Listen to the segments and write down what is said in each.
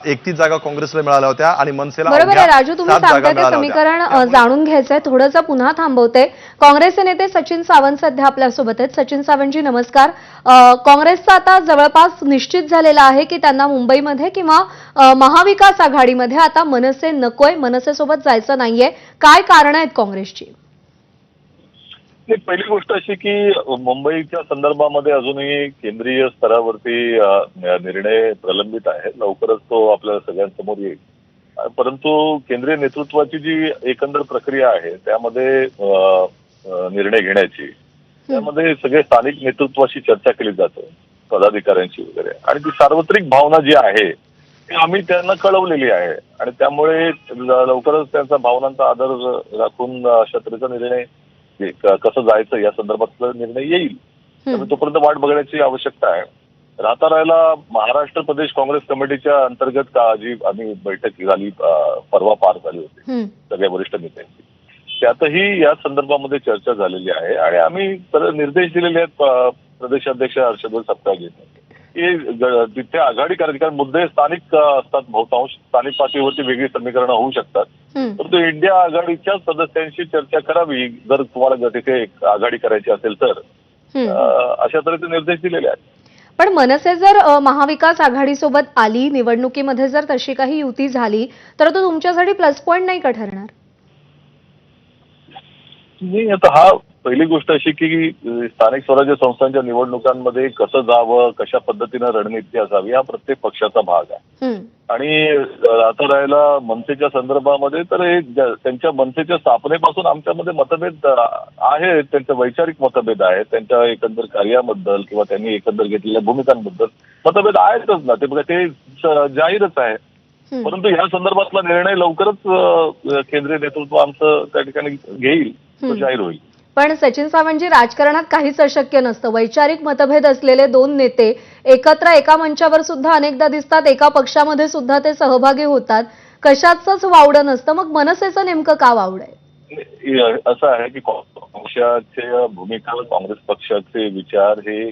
31 जागा काँग्रेसला मिळाल्या होत्या आणि मनसेला बरोबर आहे राजू, तुम्ही 7 जागा सांगताय ते मिळाल्या होत्या. समीकरण जाणून घ्यायचंय, थोडंसं पुन्हा थांबवते. काँग्रेसचे नेते सचिन सावंत सध्या आपल्यासोबत आहेत. सचिन सावंतजी नमस्कार. काँग्रेसचा आता जवळपास निश्चित झालेला आहे की त्यांना मुंबईमध्ये किंवा महाविकास आघाडीमध्ये आता मनसे नकोय, मनसेसोबत जायचं नाहीये. काय कारण आहेत काँग्रेसची? पहिली गोष्ट अशी की मुंबईच्या संदर्भामध्ये अजूनही केंद्रीय स्तरावरती निर्णय प्रलंबित आहे. लवकरच तो आपल्या सगळ्यांसमोर येईल. परंतु केंद्रीय नेतृत्वाची जी एकंदर प्रक्रिया आहे त्यामध्ये निर्णय घेण्याची, त्यामध्ये सगळे स्थानिक नेतृत्वाशी चर्चा केली जाते, पदाधिकाऱ्यांशी वगैरे, आणि ती सार्वत्रिक भावना जी आहे ती आम्ही त्यांना कळवलेली आहे आणि त्यामुळे लवकरच त्यांचा भावनांचा आदर राखून अशा तऱ्हेचा निर्णय कसं जायचं या संदर्भातला निर्णय येईल. त्यामुळे तोपर्यंत वाट बघण्याची आवश्यकता आहे. राहता राहिला महाराष्ट्र प्रदेश काँग्रेस कमिटीच्या अंतर्गत जी आम्ही बैठक झाली परवा पार झाली होती सगळ्या वरिष्ठ नेत्यांची, त्यातही या संदर्भामध्ये चर्चा झालेली आहे आणि आम्ही निर्देश दिलेले आहेत प्रदेशाध्यक्ष हर्षवर्धन सपकाळ की तिथे आघाडी करायची, कारण मुद्दे स्थानिक असतात, बहुतांश स्थानिक पातळीवरती वेगळी समीकरणं होऊ शकतात. परंतु इंडिया आघाडीच्या सदस्यांशी चर्चा करावी जर तुम्हाला तिथे आघाडी करायची असेल तर, अशा तऱ्हेचे निर्देश दिलेले आहेत. पण मनसे जर महाविकास आघाडीसोबत आली, निवडणुकीमध्ये जर तशी काही युती झाली तर तो तुमच्यासाठी प्लस पॉइंट नाही का ठरणार? नाही, आता हा पहिली गोष्ट अशी की स्थानिक स्वराज्य संस्थांच्या निवडणुकांमध्ये कसं जावं, कशा पद्धतीनं रणनीती असावी हा प्रत्येक पक्षाचा भाग आहे. आणि आता राहिला मनसेच्या संदर्भामध्ये तर हे त्यांच्या मनसेच्या स्थापनेपासून आमच्यामध्ये मतभेद आहेत, त्यांचे वैचारिक मतभेद आहेत, त्यांच्या एकंदर कार्याबद्दल किंवा त्यांनी एकंदर घेतलेल्या भूमिकांबद्दल मतभेद आहेतच ना, ते बघा ते जाहीरच आहे. परंतु या संदर्भातला निर्णय लवकरच केंद्रीय नेतृत्व आमचं त्या ठिकाणी घेईल, तो जाहीर होईल. पण सचिन सावंतजी, राजकारणात काहीच अशक्य नसतं. वैचारिक मतभेद असलेले दोन नेते एकत्र एका मंचावर सुद्धा अनेकदा दिसतात, एका पक्षामध्ये सुद्धा ते सहभागी होतात. कशाचंच वावडं नसतं. मग मनसेचं नेमकं का वावड आहे? असं आहे की पक्षाच्या भूमिका, काँग्रेस पक्षाचे विचार हे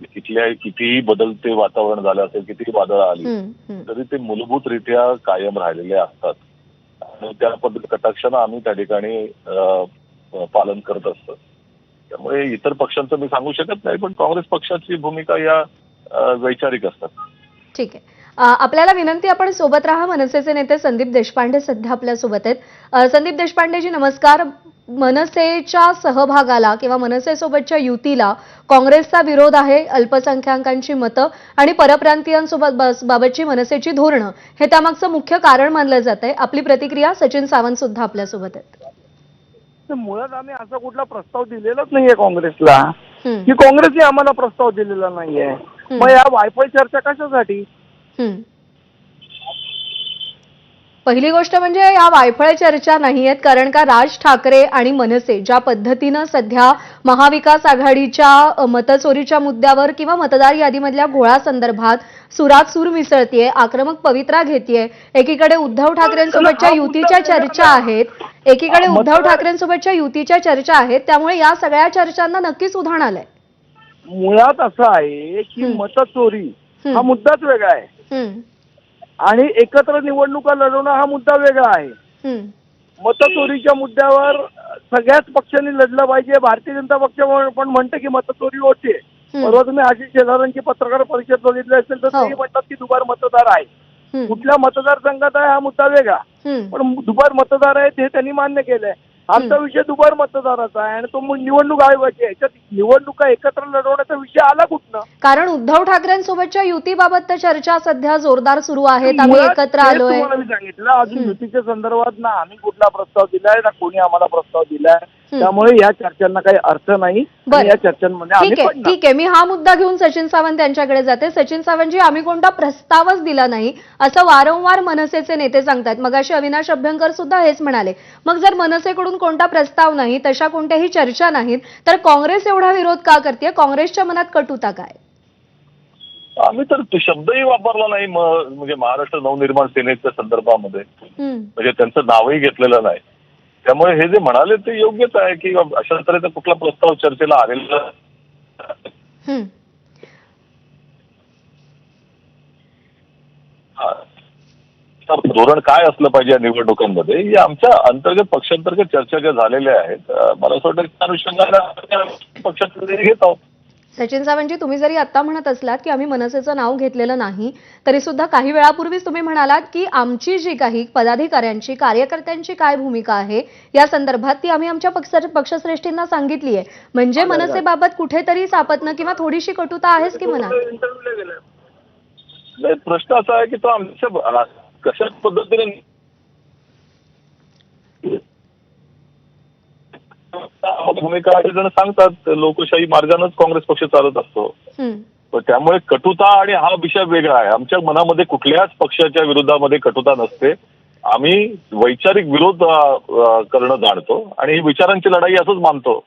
कितीही बदलते वातावरण झालं असेल, कितीही वादळ आली तरी ते मूलभूतरित्या कायम राहिलेले असतात आणि त्या पद्धती कटाक्षानं आम्ही त्या ठिकाणी पालन करत असतं. त्यामुळे इतर पक्षांचं मी सांगू शकत नाही, पण काँग्रेस पक्षाची भूमिका या वैचारिक असतात. ठीक आहे. आपल्याला विनंती, आपण सोबत राहा. मनसेचे नेते संदीप देशपांडे सध्या आपल्या सोबत आहेत. संदीप देशपांडेजी नमस्कार. मनसेच्या सहभागाला किंवा मनसेसोबतच्या युतीला काँग्रेसचा विरोध आहे, अल्पसंख्याकांची मतं आणि परप्रांतीयांसोबत बाबतची मनसेची धोरणं हे त्यामागचं मुख्य कारण मानलं जात आहे. आपली प्रतिक्रिया, सचिन सावंत सुद्धा आपल्यासोबत आहेत. मुळात आम्ही असा कुठला प्रस्ताव दिलेलाच नाहीये काँग्रेसला, की काँग्रेसने आम्हाला प्रस्ताव दिलेला नाहीये. मग या वायफाय चर्चा कशासाठी? पहिली गोष्ट म्हणजे या वायफळ चर्चा नाहीयेत, कारण का राज ठाकरे आणि मनसे ज्या पद्धतीनं सध्या महाविकास आघाडीच्या मतचोरीच्या मुद्द्यावर किंवा मतदार यादीमधल्या घोळासंदर्भात सुरात सूर मिसळतीये, आक्रमक पवित्रा घेतीये. एकीकडे उद्धव ठाकरेंसोबतच्या युतीच्या चर्चा आहेत, त्यामुळे या सगळ्या चर्चांना नक्कीच उधाण आलंय. मुळात असं आहे की मतचोरी हा मुद्दाच वेगळा आहे आणि एकत्र निवडणुका लढवणं हा मुद्दा वेगळा आहे. मतचोरीच्या मुद्द्यावर सगळ्याच पक्षांनी लढलं पाहिजे. भारतीय जनता पक्ष पण म्हणतं की मतचोरी होते. परवा तुम्ही आशिष शेलारांची पत्रकार परिषद बघितली असेल तर तेही म्हणतात की दुबार मतदार आहे. कुठल्या मतदारसंघात आहे हा मुद्दा वेगळा, पण दुबार मतदार आहेत हे त्यांनी मान्य केलंय. आमचा विषय दुबार मतदाराचा आहे आणि तो निवडणूक आयोगाची आहे. निवडणुका एकत्र लढवण्याचा विषय आला कुठनं? कारण उद्धव ठाकरेंसोबतच्या युतीबाबत चर्चा सध्या जोरदार सुरू आहेत. आम्ही एकत्र आलोय. तुम्हाला मी सांगितलं, अजून युतीच्या संदर्भात ना आम्ही कुठला प्रस्ताव दिलाय ना कोणी आम्हाला प्रस्ताव दिलाय. त्यामुळे या चर्चांना काही अर्थ नाही. या चर्चांमध्ये ठीक आहे, मी हा मुद्दा घेऊन सचिन सावंत यांच्याकडे जाते. सचिन सावंतजी, आम्ही कोणता प्रस्तावच दिला नाही असं वारंवार मनसेचे नेते सांगतात. मगाशी अविनाश अभ्यंकर सुद्धा हेच म्हणाले. मग जर मनसेकडून कोणता प्रस्ताव नाही, तशा कोणत्याही चर्चा नाहीत, तर काँग्रेस एवढा विरोध का करते? काँग्रेसच्या मनात कटुता काय? आम्ही तर शब्दही वापरला नाही म्हणजे महाराष्ट्र नवनिर्माण सेनेच्या संदर्भामध्ये, म्हणजे त्यांचं नावही घेतलेलं नाही. त्यामुळे हे जे म्हणाले ते योग्यच आहे की अशा तऱ्हेचा कुठला प्रस्ताव चर्चेला आलेला धोरण काय असलं पाहिजे या निवडणुकांमध्ये या आमच्या अंतर्गत पक्षांतर्गत चर्चा ज्या झालेल्या आहेत मला असं वाटतं त्या अनुषंगाने पक्षांतर्गत घेत आहोत. सचिन सावंतजी, तुम्ही जरी आता म्हणत असलात की आम्ही मनसेचं नाव घेतलेलं नाही, तरी सुद्धा काही वेळापूर्वीच तुम्ही म्हणालात की आमची जी काही पदाधिकाऱ्यांची कार्यकर्त्यांची काय भूमिका आहे या संदर्भात ती आम्ही आमच्या पक्षश्रेष्ठींना सांगितली आहे. म्हणजे मनसेबाबत कुठेतरी सापत्न किंवा थोडीशी कटुता आहेच की मनात? नाही, प्रश्न असा आहे की तो आमच्या कशा पद्धतीने भूमिका जण सांगतात लोकशाही मार्गानेच काँग्रेस पक्ष चालत असतो. पण त्यामुळे कटुता आणि हा विषय वेगळा आहे. आमच्या मनामध्ये कुठल्याच पक्षाच्या विरोधामध्ये कटुता नसते. आम्ही वैचारिक विरोध करणं जाणतो आणि ही विचारांची लढाई असंच मानतो.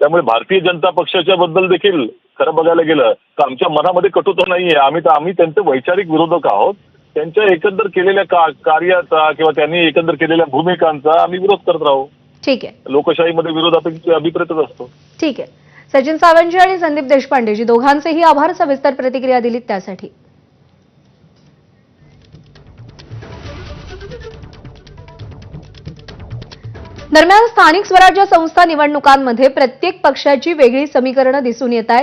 त्यामुळे भारतीय जनता पक्षाच्या बद्दल देखील खरं बघायला गेलं तर आमच्या मनामध्ये कटुता नाहीये. आम्ही त्यांचे वैचारिक विरोधक आहोत. त्यांच्या एकंदर केलेल्या कार्याचा किंवा त्यांनी एकंदर केलेल्या भूमिकांचा आम्ही विरोध करत राहू. ठीक आहे. लोकशाहीमध्ये विरोध अभिप्रेतच असतो. ठीक आहे. सचिन सावंतजी आणि संदीप देशपांडेजी दोघांचेही आभार सविस्तर प्रतिक्रिया दिलीत त्यासाठी. दरम्यान स्थानिक स्वराज्य संस्था निवडणुकांमध्ये प्रत्येक पक्षाची वेगळी समीकरणं दिसून येत आहेत.